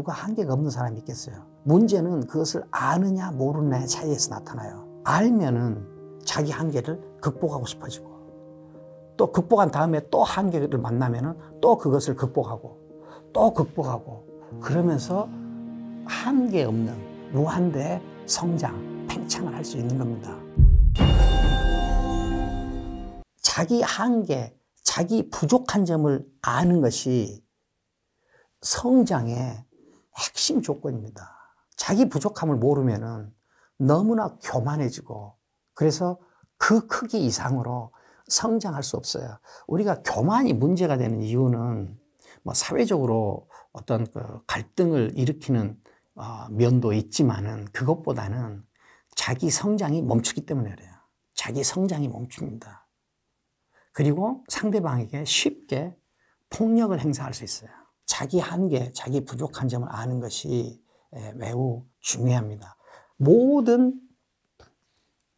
누가 한계가 없는 사람이 있겠어요? 문제는 그것을 아느냐 모르느냐의 차이에서 나타나요. 알면은 자기 한계를 극복하고 싶어지고, 또 극복한 다음에 또 한계를 만나면은 또 그것을 극복하고 또 극복하고, 그러면서 한계 없는 무한대의 성장, 팽창을 할 수 있는 겁니다. 자기 한계, 자기 부족한 점을 아는 것이 성장의 핵심 조건입니다. 자기 부족함을 모르면은 너무나 교만해지고, 그래서 그 크기 이상으로 성장할 수 없어요. 우리가 교만이 문제가 되는 이유는 뭐 사회적으로 어떤 그 갈등을 일으키는 면도 있지만은, 그것보다는 자기 성장이 멈추기 때문에 그래요. 자기 성장이 멈춥니다. 그리고 상대방에게 쉽게 폭력을 행사할 수 있어요. 자기 한계, 자기 부족한 점을 아는 것이 매우 중요합니다. 모든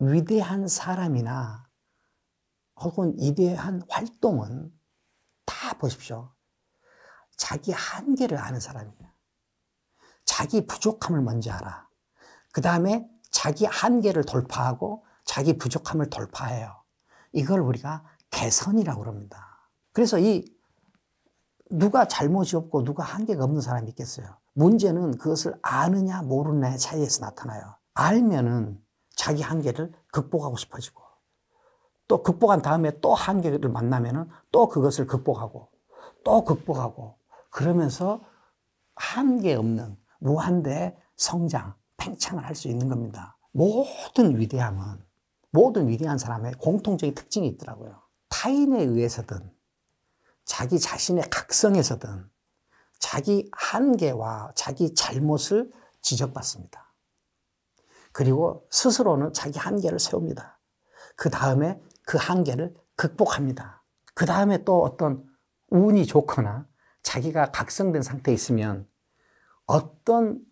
위대한 사람이나 혹은 위대한 활동은 다 보십시오. 자기 한계를 아는 사람이에요. 자기 부족함을 먼저 알아. 그 다음에 자기 한계를 돌파하고 자기 부족함을 돌파해요. 이걸 우리가 개선이라고 그럽니다. 그래서 누가 잘못이 없고 누가 한계가 없는 사람이 있겠어요? 문제는 그것을 아느냐 모르느냐의 차이에서 나타나요. 알면은 자기 한계를 극복하고 싶어지고, 또 극복한 다음에 또 한계를 만나면은 또 그것을 극복하고 또 극복하고, 그러면서 한계 없는 무한대의 성장, 팽창을 할 수 있는 겁니다. 모든 위대한 사람의 공통적인 특징이 있더라고요. 타인에 의해서든 자기 자신의 각성에서든 자기 한계와 자기 잘못을 지적받습니다. 그리고 스스로는 자기 한계를 세웁니다. 그 다음에 그 한계를 극복합니다. 그 다음에 또 어떤 운이 좋거나 자기가 각성된 상태에 있으면 어떤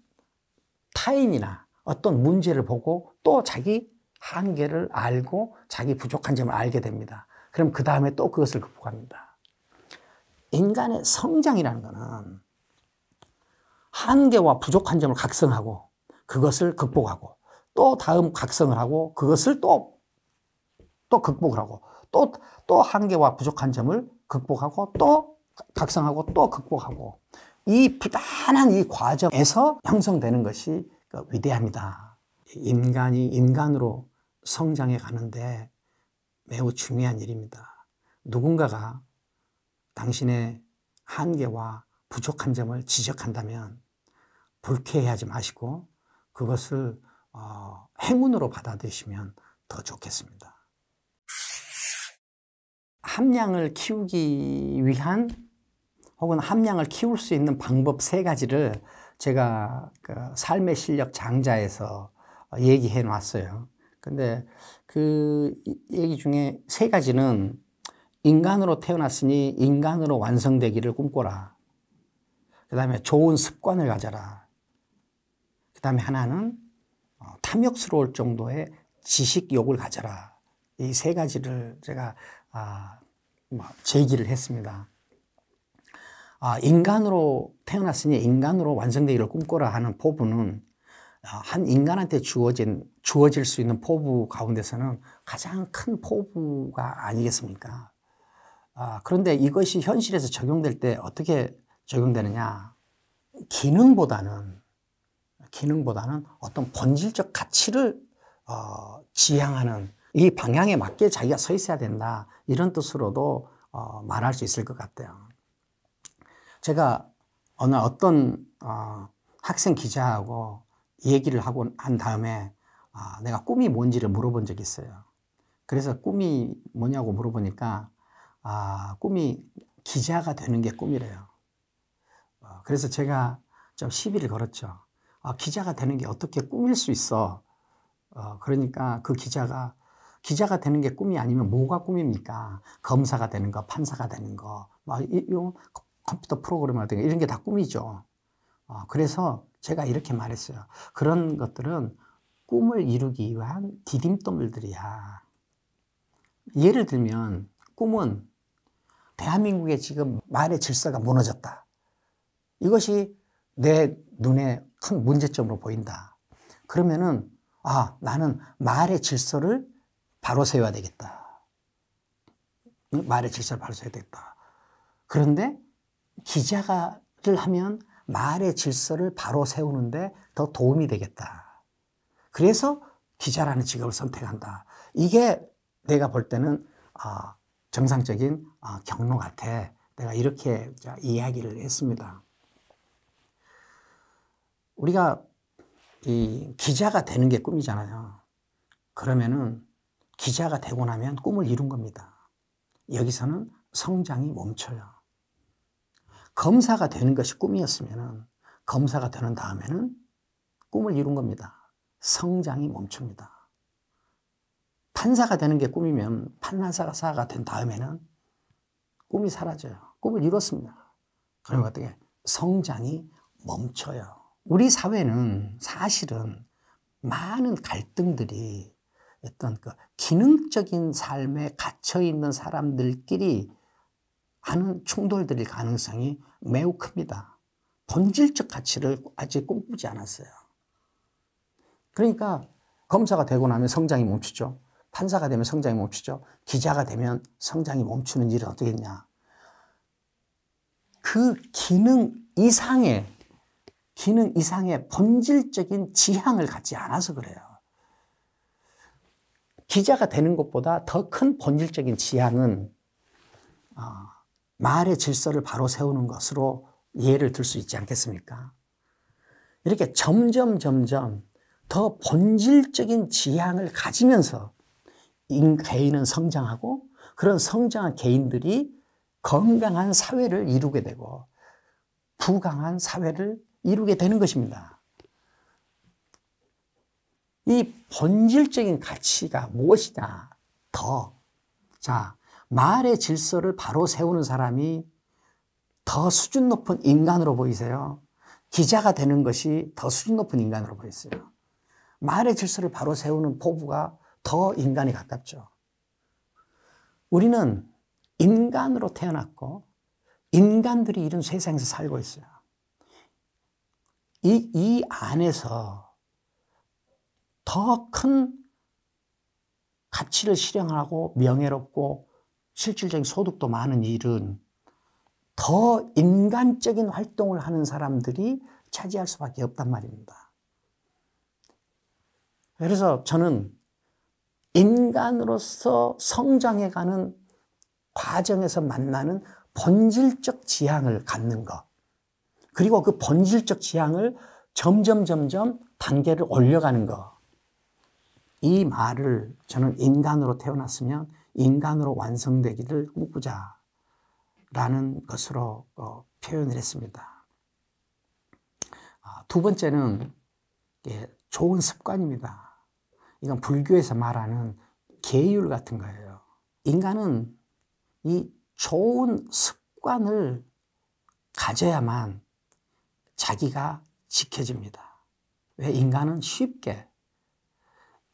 타인이나 어떤 문제를 보고 또 자기 한계를 알고 자기 부족한 점을 알게 됩니다. 그럼 그 다음에 또 그것을 극복합니다. 인간의 성장이라는 것은 한계와 부족한 점을 각성하고 그것을 극복하고, 또 다음 각성을 하고 그것을 또 극복을 하고, 또 한계와 부족한 점을 극복하고 또 각성하고 또 극복하고, 이 부단한 이 과정에서 형성되는 것이 위대합니다. 인간이 인간으로 성장해 가는데 매우 중요한 일입니다. 누군가가 당신의 한계와 부족한 점을 지적한다면 불쾌해하지 마시고 그것을 행운으로 받아들이시면 더 좋겠습니다. 함량을 키우기 위한 혹은 함량을 키울 수 있는 방법 3가지를 제가 그 삶의 실력 장자에서 얘기해 놨어요. 근데 그 얘기 중에 3가지는 인간으로 태어났으니 인간으로 완성되기를 꿈꿔라. 그 다음에 좋은 습관을 가져라. 그 다음에 하나는 탐욕스러울 정도의 지식욕을 가져라. 이 3가지를 제가 제기를 했습니다. 인간으로 태어났으니 인간으로 완성되기를 꿈꿔라 하는 포부는 한 인간한테 주어질 수 있는 포부 가운데서는 가장 큰 포부가 아니겠습니까? 그런데 이것이 현실에서 적용될 때 어떻게 적용되느냐? 기능보다는 어떤 본질적 가치를 지향하는 이 방향에 맞게 자기가 서 있어야 된다, 이런 뜻으로도 말할 수 있을 것 같아요. 제가 어떤 학생 기자하고 얘기를 하고 한 다음에 내가 꿈이 뭔지를 물어본 적이 있어요. 그래서 꿈이 뭐냐고 물어보니까 꿈이 기자가 되는 게 꿈이래요. 그래서 제가 좀 시비를 걸었죠. 기자가 되는 게 어떻게 꿈일 수 있어? 그러니까 그 기자가 되는 게 꿈이 아니면 뭐가 꿈입니까? 검사가 되는 거, 판사가 되는 거, 이런 컴퓨터 프로그래머라든가 이런 게 다 꿈이죠. 그래서 제가 이렇게 말했어요. 그런 것들은 꿈을 이루기 위한 디딤돌들이야. 예를 들면 꿈은 대한민국의 지금 말의 질서가 무너졌다. 이것이 내 눈에 큰 문제점으로 보인다. 그러면은 나는 말의 질서를 바로 세워야 되겠다. 말의 질서를 바로 세워야 되겠다. 그런데 기자를 하면 말의 질서를 바로 세우는데 더 도움이 되겠다. 그래서 기자라는 직업을 선택한다. 이게 내가 볼 때는 정상적인 경로 같아. 내가 이렇게 이야기를 했습니다. 우리가 이 기자가 되는 게 꿈이잖아요. 그러면은 기자가 되고 나면 꿈을 이룬 겁니다. 여기서는 성장이 멈춰요. 검사가 되는 것이 꿈이었으면은 검사가 되는 다음에는 꿈을 이룬 겁니다. 성장이 멈춥니다. 판사가 되는 게 꿈이면 판사가 된 다음에는 꿈이 사라져요. 꿈을 이뤘습니다. 그러면 어떻게? 성장이 멈춰요. 우리 사회는 사실은 많은 갈등들이 어떤 그 기능적인 삶에 갇혀있는 사람들끼리 하는 충돌들일 가능성이 매우 큽니다. 본질적 가치를 아직 꿈꾸지 않았어요. 그러니까 검사가 되고 나면 성장이 멈추죠. 판사가 되면 성장이 멈추죠. 기자가 되면 성장이 멈추는 일은 어떻게 했냐. 그 기능 이상의 본질적인 지향을 갖지 않아서 그래요. 기자가 되는 것보다 더 큰 본질적인 지향은 말의 질서를 바로 세우는 것으로 예를 들 수 있지 않겠습니까? 이렇게 점점 더 본질적인 지향을 가지면서 개인은 성장하고 그런 성장한 개인들이 건강한 사회를 이루게 되고 부강한 사회를 이루게 되는 것입니다. 이 본질적인 가치가 무엇이냐? 말의 질서를 바로 세우는 사람이 더 수준 높은 인간으로 보이세요? 기자가 되는 것이 더 수준 높은 인간으로 보이세요? 말의 질서를 바로 세우는 포부가 더 인간에 가깝죠. 우리는 인간으로 태어났고 인간들이 이런 세상에서 살고 있어요. 이 안에서 더 큰 가치를 실현하고 명예롭고 실질적인 소득도 많은 일은 더 인간적인 활동을 하는 사람들이 차지할 수밖에 없단 말입니다. 그래서 저는 인간으로서 성장해가는 과정에서 만나는 본질적 지향을 갖는 것, 그리고 그 본질적 지향을 점점 단계를 올려가는 것, 이 말을 저는 인간으로 태어났으면 인간으로 완성되기를 꿈꾸자 라는 것으로 표현을 했습니다. 두 번째는 좋은 습관입니다. 이건 불교에서 말하는 계율 같은 거예요. 인간은 이 좋은 습관을 가져야만 자기가 지켜집니다. 왜? 인간은 쉽게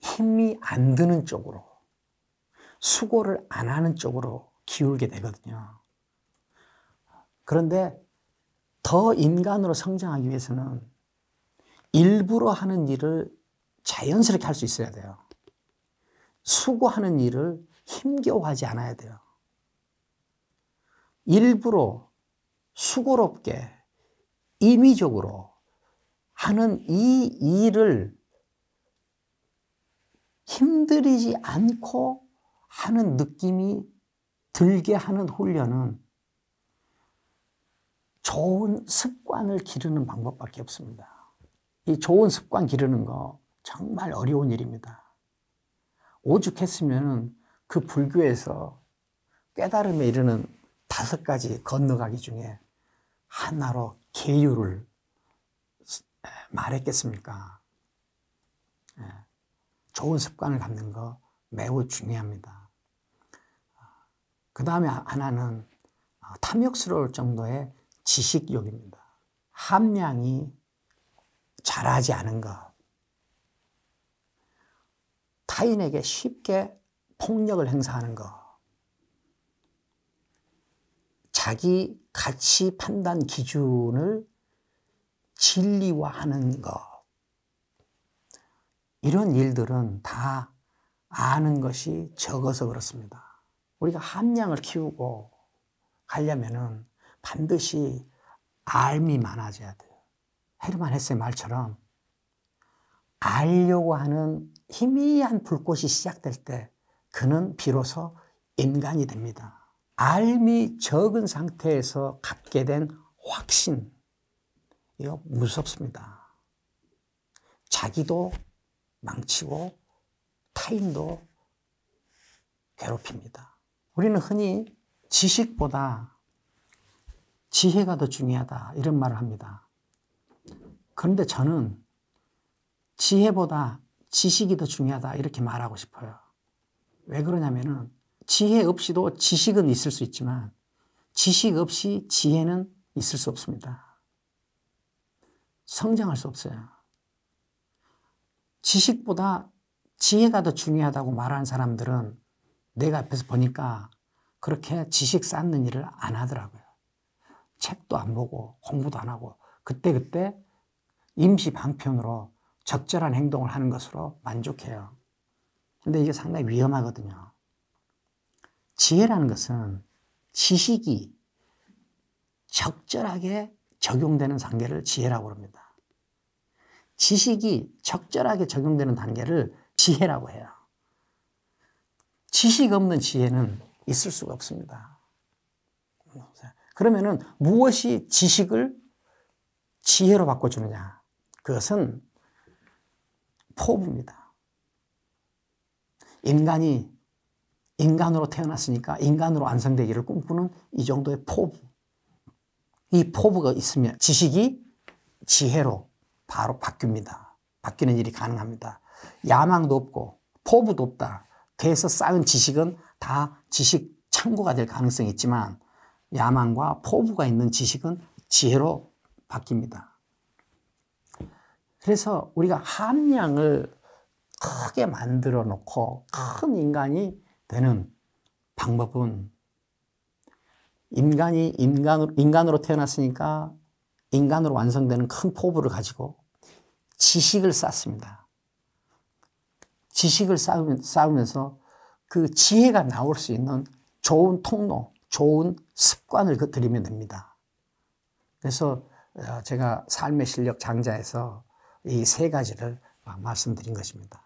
힘이 안 드는 쪽으로, 수고를 안 하는 쪽으로 기울게 되거든요. 그런데 더 인간으로 성장하기 위해서는 일부러 하는 일을 자연스럽게 할 수 있어야 돼요. 수고하는 일을 힘겨워하지 않아야 돼요. 일부러 수고롭게 임의적으로 하는 이 일을 힘들이지 않고 하는 느낌이 들게 하는 훈련은 좋은 습관을 기르는 방법밖에 없습니다. 이 좋은 습관 기르는 거 정말 어려운 일입니다. 오죽했으면 그 불교에서 깨달음에 이르는 5가지 건너가기 중에 하나로 계율을 말했겠습니까? 좋은 습관을 갖는 거 매우 중요합니다. 그 다음에 하나는 탐욕스러울 정도의 지식욕입니다. 함량이 잘하지 않은 것, 타인에게 쉽게 폭력을 행사하는 것, 자기 가치 판단 기준을 진리화하는 것, 이런 일들은 다 아는 것이 적어서 그렇습니다. 우리가 함량을 키우고 가려면은 반드시 알미 많아져야 돼요. 헤르만 헤세의 말처럼 알려고 하는 희미한 불꽃이 시작될 때 그는 비로소 인간이 됩니다. 알미 적은 상태에서 갖게 된 확신, 이거 무섭습니다. 자기도 망치고 타인도 괴롭힙니다. 우리는 흔히 지식보다 지혜가 더 중요하다 이런 말을 합니다. 그런데 저는 지혜보다 지식이 더 중요하다 이렇게 말하고 싶어요. 왜 그러냐면은 지혜 없이도 지식은 있을 수 있지만 지식 없이 지혜는 있을 수 없습니다. 성장할 수 없어요. 지식보다 지혜가 더 중요하다고 말하는 사람들은 내가 앞에서 보니까 그렇게 지식 쌓는 일을 안 하더라고요. 책도 안 보고 공부도 안 하고 그때그때 임시 방편으로 적절한 행동을 하는 것으로 만족해요. 근데 이게 상당히 위험하거든요. 지혜라는 것은 지식이 적절하게 적용되는 단계를 지혜라고 합니다. 지식이 적절하게 적용되는 단계를 지혜라고 해요. 지식 없는 지혜는 있을 수가 없습니다. 그러면은 무엇이 지식을 지혜로 바꿔주느냐? 그것은 포부입니다. 인간이 인간으로 태어났으니까 인간으로 완성되기를 꿈꾸는 이 정도의 포부. 이 포부가 있으면 지식이 지혜로 바로 바뀝니다. 바뀌는 일이 가능합니다. 야망도 없고 포부도 없다. 그래서 쌓은 지식은 다 지식 창고가 될 가능성이 있지만 야망과 포부가 있는 지식은 지혜로 바뀝니다. 그래서 우리가 함량을 크게 만들어 놓고 큰 인간이 되는 방법은 인간이 인간으로 태어났으니까 인간으로 완성되는 큰 포부를 가지고 지식을 쌓습니다. 지식을 쌓으면서 그 지혜가 나올 수 있는 좋은 통로, 좋은 습관을 들이면 됩니다. 그래서 제가 삶의 실력 장자에서 이 세 가지를 말씀드린 것입니다.